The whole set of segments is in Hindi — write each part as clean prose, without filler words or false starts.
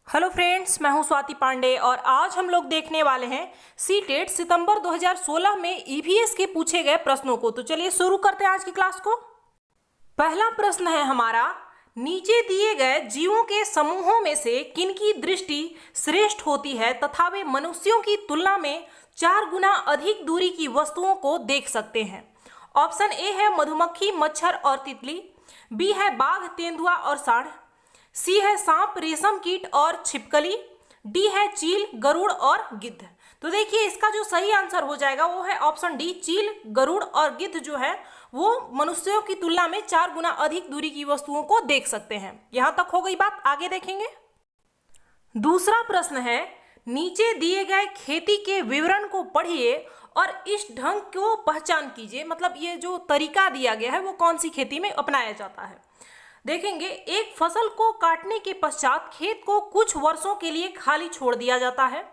हेलो फ्रेंड्स, मैं हूं स्वाति पांडे और आज हम लोग देखने वाले हैं सीटेट सितंबर 2016 में ईवीएस के पूछे गए प्रश्नों को। तो चलिए शुरू करते हैं आज की क्लास को। पहला प्रश्न है हमारा, नीचे दिए गए जीवों के समूहों में से किनकी दृष्टि श्रेष्ठ होती है तथा वे मनुष्यों की तुलना में 4 गुना अधिक दूरी की वस्तुओं को देख सकते हैं। ऑप्शन ए है मधुमक्खी, मच्छर और तितली, बी है बाघ, तेंदुआ और सांड, सी है सांप, रेशम कीट और छिपकली, डी है चील, गरुड़ और गिद्ध। तो देखिए इसका जो सही आंसर हो जाएगा वो है ऑप्शन डी, चील, गरुड़ और गिद्ध जो है वो मनुष्यों की तुलना में 4 गुना अधिक दूरी की वस्तुओं को देख सकते हैं। यहां तक हो गई बात, आगे देखेंगे। दूसरा प्रश्न है, नीचे दिए गए खेती के विवरण को पढ़िए और इस ढंग को पहचान कीजिए। मतलब ये जो तरीका दिया गया है वो कौन सी खेती में अपनाया जाता है। देखेंगे, एक फसल को काटने के पश्चात खेत को कुछ वर्षों के लिए खाली छोड़ दिया जाता है,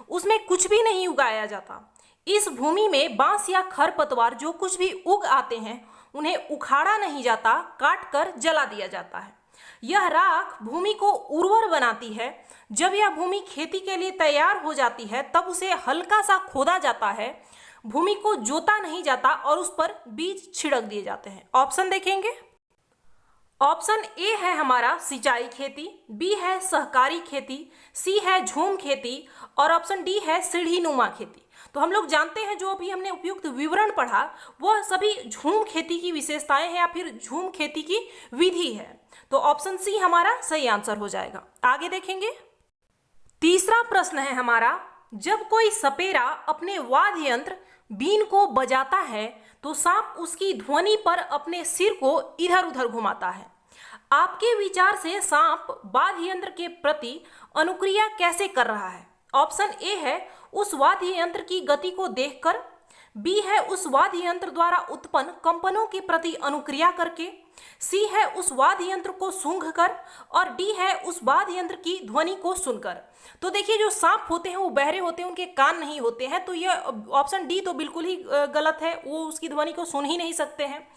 उसमें कुछ भी नहीं उगाया जाता। इस भूमि में बांस या खरपतवार जो कुछ भी उग आते हैं उन्हें उखाड़ा नहीं जाता, काट कर जला दिया जाता है। यह राख भूमि को उर्वर बनाती है। जब यह भूमि खेती के लिए तैयार हो जाती है तब उसे हल्का सा खोदा जाता है, भूमि को जोता नहीं जाता और उस पर बीज छिड़क दिए जाते हैं। ऑप्शन देखेंगे, ऑप्शन ए है हमारा सिंचाई खेती, बी है सहकारी खेती, सी है झूम खेती और ऑप्शन डी है सीढ़ीनुमा खेती। तो हम लोग जानते हैं जो अभी हमने उपयुक्त विवरण पढ़ा वह सभी झूम खेती की विशेषताएं हैं या फिर झूम खेती की विधि है। तो ऑप्शन सी हमारा सही आंसर हो जाएगा। आगे देखेंगे। तीसरा प्रश्न है हमारा, जब कोई सपेरा अपने वाद्य यंत्र बीन को बजाता है तो सांप उसकी ध्वनि पर अपने सिर को इधर उधर घुमाता है। आपके विचार से सांप वाद्य यंत्र के प्रति अनुक्रिया कैसे कर रहा है। ऑप्शन ए है उस वाद्य यंत्र की गति को देखकर, बी है उस वाद्य यंत्र द्वारा उत्पन्न कंपनों के प्रति अनुक्रिया करके, सी है उस वाद्य यंत्र को सूंघकर और डी है उस वाद्य यंत्र की ध्वनि को सुनकर। तो देखिए जो सांप होते हैं वो बहरे होते हैं, उनके कान नहीं होते हैं, तो यह ऑप्शन डी तो बिल्कुल ही गलत है, वो उसकी ध्वनि को सुन ही नहीं सकते हैं।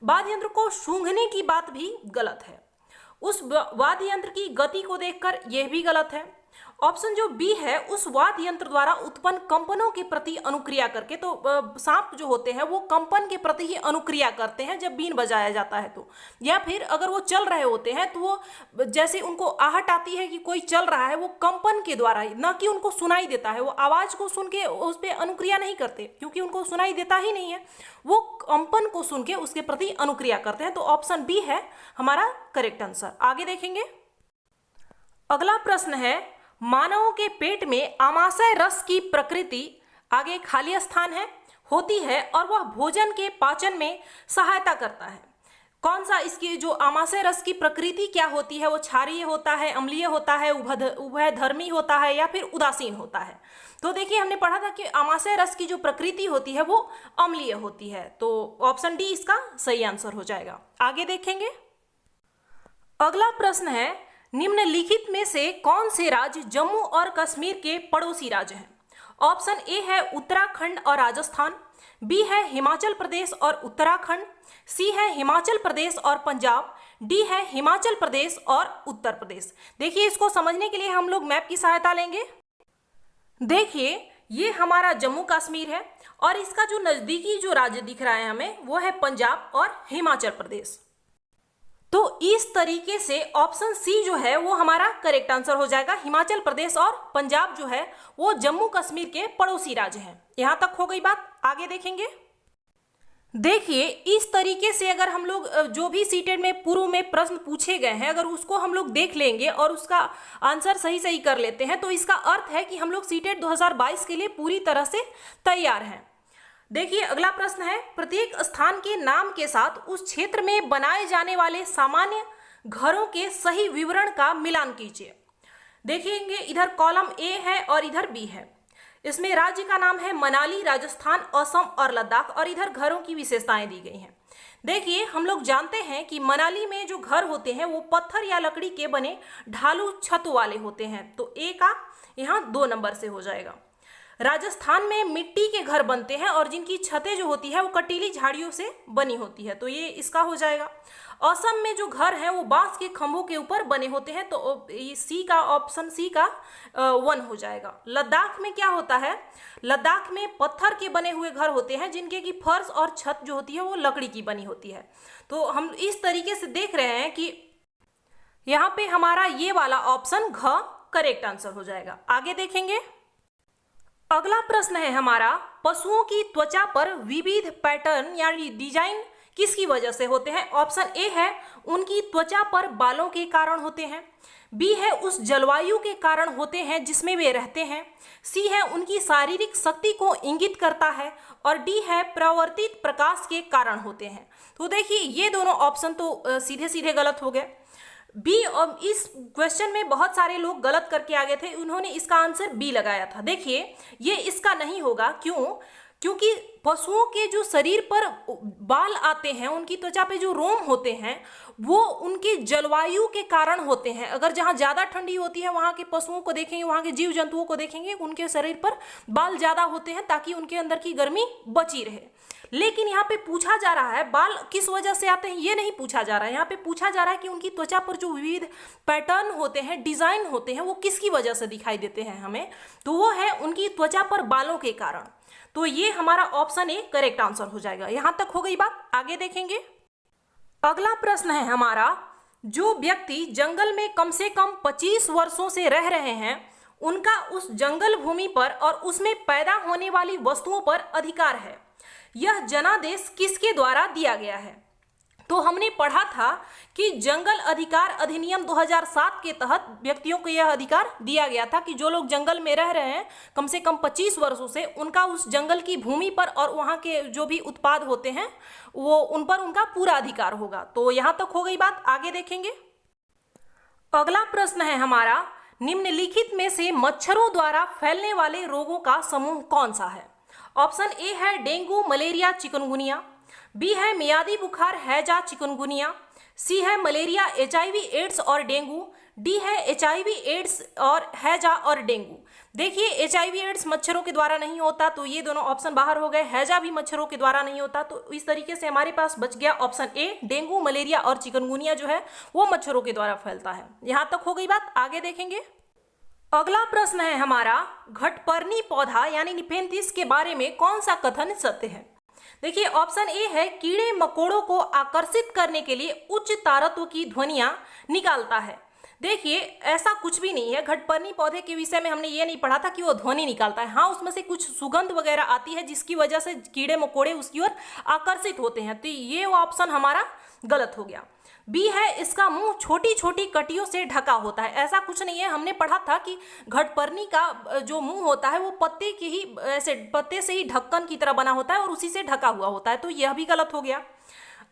वाद्य यंत्र को सूंघने की बात भी गलत है। उस वाद्य यंत्र की गति को देखकर यह भी गलत है। ऑप्शन जो बी है उस वाद्य यंत्र द्वारा उत्पन्न कंपनों के प्रति अनुक्रिया करके, तो सांप जो होते हैं वो कंपन के प्रति ही अनुक्रिया करते हैं जब बीन बजाया जाता है तो, या फिर अगर वो चल रहे होते हैं तो वो जैसे उनको आहट आती है कि कोई चल रहा है वो कंपन के द्वारा, न कि उनको सुनाई देता है, वो आवाज को सुन के उस पर अनुक्रिया नहीं करते क्योंकि उनको सुनाई देता ही नहीं है, वो कंपन को सुन के उसके प्रति अनुक्रिया करते हैं। तो ऑप्शन बी है हमारा करेक्ट आंसर। आगे देखेंगे। अगला प्रश्न है, मानवों के पेट में आमाशय रस की प्रकृति, आगे खाली स्थान है, होती है और वह भोजन के पाचन में सहायता करता है। कौन सा इसकी जो आमाशय रस की प्रकृति क्या होती है, वो क्षारीय होता है, अम्लीय होता है, उभयधर्मी होता है या फिर उदासीन होता है। तो देखिए हमने पढ़ा था कि आमाशय रस की जो प्रकृति होती है वो अम्लीय होती है, तो ऑप्शन डी इसका सही आंसर हो जाएगा। आगे देखेंगे। अगला प्रश्न है, निम्नलिखित में से कौन से राज्य जम्मू और कश्मीर के पड़ोसी राज्य हैं। ऑप्शन ए है उत्तराखंड और राजस्थान, बी है हिमाचल प्रदेश और उत्तराखंड, सी है हिमाचल प्रदेश और पंजाब, डी है हिमाचल प्रदेश और उत्तर प्रदेश। देखिए इसको समझने के लिए हम लोग मैप की सहायता लेंगे। देखिए ये हमारा जम्मू कश्मीर है और इसका जो नजदीकी जो राज्य दिख रहा है हमें वो है पंजाब और हिमाचल प्रदेश। तो इस तरीके से ऑप्शन सी जो है वो हमारा करेक्ट आंसर हो जाएगा। हिमाचल प्रदेश और पंजाब जो है वो जम्मू कश्मीर के पड़ोसी राज्य हैं। यहां तक हो गई बात। आगे देखेंगे। देखिए इस तरीके से अगर हम लोग जो भी सीटेट में पूर्व में प्रश्न पूछे गए हैं अगर उसको हम लोग देख लेंगे और उसका आंसर सही सही कर लेते हैं तो इसका अर्थ है कि हम लोग सीटेट 2022 के लिए पूरी तरह से तैयार हैं। देखिए अगला प्रश्न है, प्रत्येक स्थान के नाम के साथ उस क्षेत्र में बनाए जाने वाले सामान्य घरों के सही विवरण का मिलान कीजिए। देखेंगे इधर कॉलम ए है और इधर बी है। इसमें राज्य का नाम है मनाली, राजस्थान, असम और लद्दाख और इधर घरों की विशेषताएं दी गई हैं। देखिए हम लोग जानते हैं कि मनाली में जो घर होते हैं वो पत्थर या लकड़ी के बने ढालू छत वाले होते हैं, तो ए का यहाँ 2 नंबर से हो जाएगा। राजस्थान में मिट्टी के घर बनते हैं और जिनकी छतें जो होती है वो कटीली झाड़ियों से बनी होती है, तो ये इसका हो जाएगा। असम में जो घर हैं वो बांस के खंभों के ऊपर बने होते हैं, तो सी का ऑप्शन सी का 1 हो जाएगा। लद्दाख में क्या होता है, लद्दाख में पत्थर के बने हुए घर होते हैं जिनके की फर्श और छत जो होती है वो लकड़ी की बनी होती है। तो हम इस तरीके से देख रहे हैं कि यहाँ पे हमारा ये वाला ऑप्शन घ करेक्ट आंसर हो जाएगा। आगे देखेंगे, अगला प्रश्न है हमारा, पशुओं की त्वचा पर विविध पैटर्न यानी डिजाइन किसकी वजह से होते हैं। ऑप्शन ए है उनकी त्वचा पर बालों के कारण होते हैं, बी है उस जलवायु के कारण होते हैं जिसमें वे रहते हैं, सी है उनकी शारीरिक शक्ति को इंगित करता है, और डी है प्रवर्तित प्रकाश के कारण होते हैं। तो देखिए ये दोनों ऑप्शन तो सीधे सीधे गलत हो गए। बी, और इस क्वेश्चन में बहुत सारे लोग गलत करके आ गए थे, उन्होंने इसका आंसर बी लगाया था। देखिए ये इसका नहीं होगा, क्यों? क्योंकि पशुओं के जो शरीर पर बाल आते हैं, उनकी त्वचा पे जो रोम होते हैं वो उनकी जलवायु के कारण होते हैं। अगर जहाँ ज़्यादा ठंडी होती है वहाँ के पशुओं को देखेंगे, वहाँ के जीव जंतुओं को देखेंगे, उनके शरीर पर बाल ज़्यादा होते हैं ताकि उनके अंदर की गर्मी बची रहे। लेकिन यहाँ पे पूछा जा रहा है बाल किस वजह से आते हैं, ये नहीं पूछा जा रहा है। यहाँ पे पूछा जा रहा है कि उनकी त्वचा पर जो विविध पैटर्न होते हैं, डिजाइन होते हैं, वो किसकी वजह से दिखाई देते हैं हमें, तो वो है उनकी त्वचा पर बालों के कारण। तो ये हमारा ऑप्शन ए करेक्ट आंसर हो जाएगा। यहां तक हो गई बात। आगे देखेंगे, अगला प्रश्न है हमारा, जो व्यक्ति जंगल में कम से कम 25 वर्षों से रह रहे हैं उनका उस जंगल भूमि पर और उसमें पैदा होने वाली वस्तुओं पर अधिकार है। यह जनादेश किसके द्वारा दिया गया है? तो हमने पढ़ा था कि जंगल अधिकार अधिनियम 2007 के तहत व्यक्तियों को यह अधिकार दिया गया था कि जो लोग जंगल में रह रहे हैं कम से कम 25 वर्षों से, उनका उस जंगल की भूमि पर और वहाँ के जो भी उत्पाद होते हैं वो उन पर उनका पूरा अधिकार होगा। तो यहाँ तक हो गई बात। आगे देखेंगे, अगला प्रश्न है हमारा, निम्नलिखित में से मच्छरों द्वारा फैलने वाले रोगों का समूह कौन सा है? ऑप्शन ए है डेंगू, मलेरिया, चिकनगुनिया, बी है मियादी बुखार, हैजा, चिकनगुनिया, सी है मलेरिया, एचआईवी एड्स और डेंगू, डी है एचआईवी एड्स और हैजा और डेंगू। देखिए एचआईवी एड्स मच्छरों के द्वारा नहीं होता, तो ये दोनों ऑप्शन बाहर हो गए। हैजा भी मच्छरों के द्वारा नहीं होता, तो इस तरीके से हमारे पास बच गया ऑप्शन ए, डेंगू, मलेरिया और चिकनगुनिया जो है वो मच्छरों के द्वारा फैलता है। यहां तक हो गई बात। आगे देखेंगे, अगला प्रश्न है हमारा, घटपर्णी पौधा यानी निफेंथिस के बारे में कौन सा कथन सत्य है? देखिए ऑप्शन ए है कीड़े मकोड़ों को आकर्षित करने के लिए उच्च तारत्व की ध्वनियां निकालता है। देखिए ऐसा कुछ भी नहीं है। घटपर्णी पौधे के विषय में हमने ये नहीं पढ़ा था कि वो ध्वनि निकालता है। हाँ, उसमें से कुछ सुगंध वगैरह आती है जिसकी वजह से कीड़े मकोड़े उसकी ओर आकर्षित होते हैं, तो ये ऑप्शन हमारा गलत हो गया। बी है इसका मुंह छोटी छोटी कटियों से ढका होता है। ऐसा कुछ नहीं है, हमने पढ़ा था कि घटपर्णी का जो मुंह होता है वो पत्ते के ही ऐसे पत्ते से ही ढक्कन की तरह बना होता है और उसी से ढका हुआ होता है, तो यह भी गलत हो गया।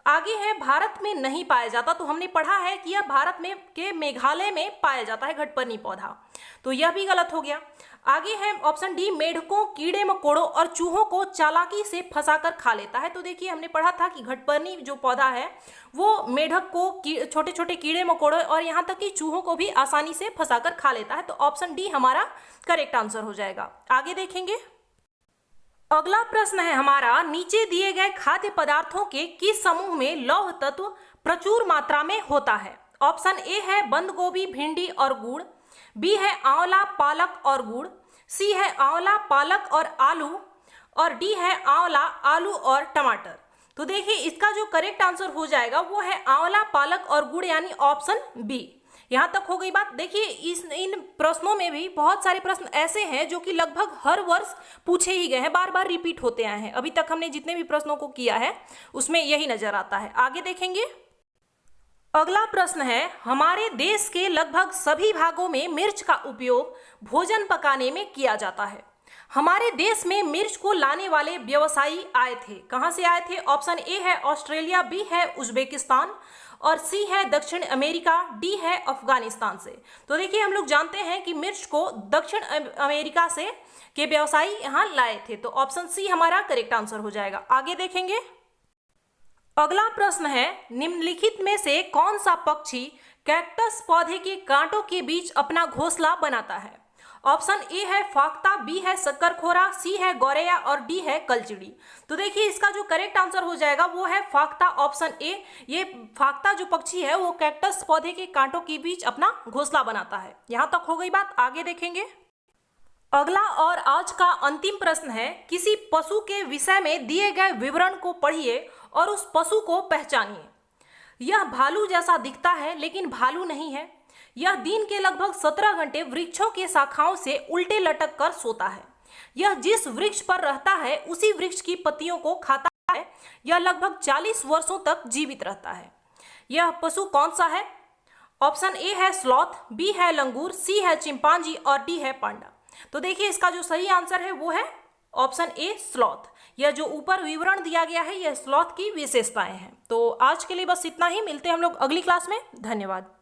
आगे है भारत में नहीं पाया जाता, तो हमने पढ़ा है कि यह भारत में के मेघालय में पाया जाता है घटपर्णी पौधा, तो यह भी गलत हो गया। आगे है ऑप्शन डी, मेढकों, कीड़े मकोड़ों और चूहों को चालाकी से फंसाकर खा लेता है। तो देखिए हमने पढ़ा था कि घटपर्णी जो पौधा है वो मेढक को, छोटे छोटे कीड़े मकोड़े और यहाँ तक कि चूहों को भी आसानी से फंसाकर खा लेता है, तो ऑप्शन डी हमारा करेक्ट आंसर हो जाएगा। आगे देखेंगे, अगला प्रश्न है हमारा, नीचे दिए गए खाद्य पदार्थों के किस समूह में लौह तत्व प्रचुर मात्रा में होता है? ऑप्शन ए है बंद गोभी, भिंडी और गुड़, बी है आंवला, पालक और गुड़, सी है आंवला, पालक और आलू, और डी है आंवला, आलू और टमाटर। तो देखिए इसका जो करेक्ट आंसर हो जाएगा वो है आंवला, पालक और गुड़ यानी ऑप्शन बी। यहां तक हो गई बात। देखिए इन प्रश्नों में भी बहुत सारे प्रश्न ऐसे हैं जो कि लगभग हर वर्ष पूछे ही गए हैं, बार बार रिपीट होते आए हैं। अभी तक हमने जितने भी प्रश्नों को किया है उसमें यही नजर आता है। आगे देखेंगे, अगला प्रश्न है, हमारे देश के लगभग सभी भागों में मिर्च का उपयोग भोजन पकाने में किया जाता है। हमारे देश में मिर्च को लाने वाले व्यवसायी आए थे, कहां से आए थे? ऑप्शन ए है ऑस्ट्रेलिया, बी है उज्बेकिस्तान और सी है दक्षिण अमेरिका, डी है अफगानिस्तान से। तो देखिए हम लोग जानते हैं कि मिर्च को दक्षिण अमेरिका से के व्यवसायी यहाँ लाए थे, तो ऑप्शन सी हमारा करेक्ट आंसर हो जाएगा। आगे देखेंगे, अगला प्रश्न है, निम्नलिखित में से कौन सा पक्षी कैक्टस पौधे के कांटों के बीच अपना घोंसला बनाता है? ऑप्शन ए है फाख्ता, बी है शक्करखोरा, सी है गौरैया और डी है कलचिड़ी। तो देखिए इसका जो करेक्ट आंसर हो जाएगा वो है फाख्ता, ऑप्शन ए। ये फाख्ता जो पक्षी है वो कैक्टस पौधे के कांटों के बीच अपना घोंसला बनाता है। यहां तक हो गई बात, आगे देखेंगे। अगला और आज का अंतिम प्रश्न है, किसी पशु के विषय में दिए गए विवरण को पढ़िए और उस पशु को पहचानिए। यह भालू जैसा दिखता है लेकिन भालू नहीं है। यह दिन के लगभग 17 घंटे वृक्षों के शाखाओं से उल्टे लटक कर सोता है। यह जिस वृक्ष पर रहता है उसी वृक्ष की पत्तियों को खाता है। यह लगभग 40 वर्षों तक जीवित रहता है। यह पशु कौन सा है? ऑप्शन ए है स्लॉथ, बी है लंगूर, सी है चिंपांजी और डी है पांडा। तो देखिए इसका जो सही आंसर है वो है ऑप्शन ए स्लॉथ। यह जो ऊपर विवरण दिया गया है यह स्लॉथ की विशेषताएं हैं। तो आज के लिए बस इतना ही, मिलते हैं हम लोग अगली क्लास में। धन्यवाद।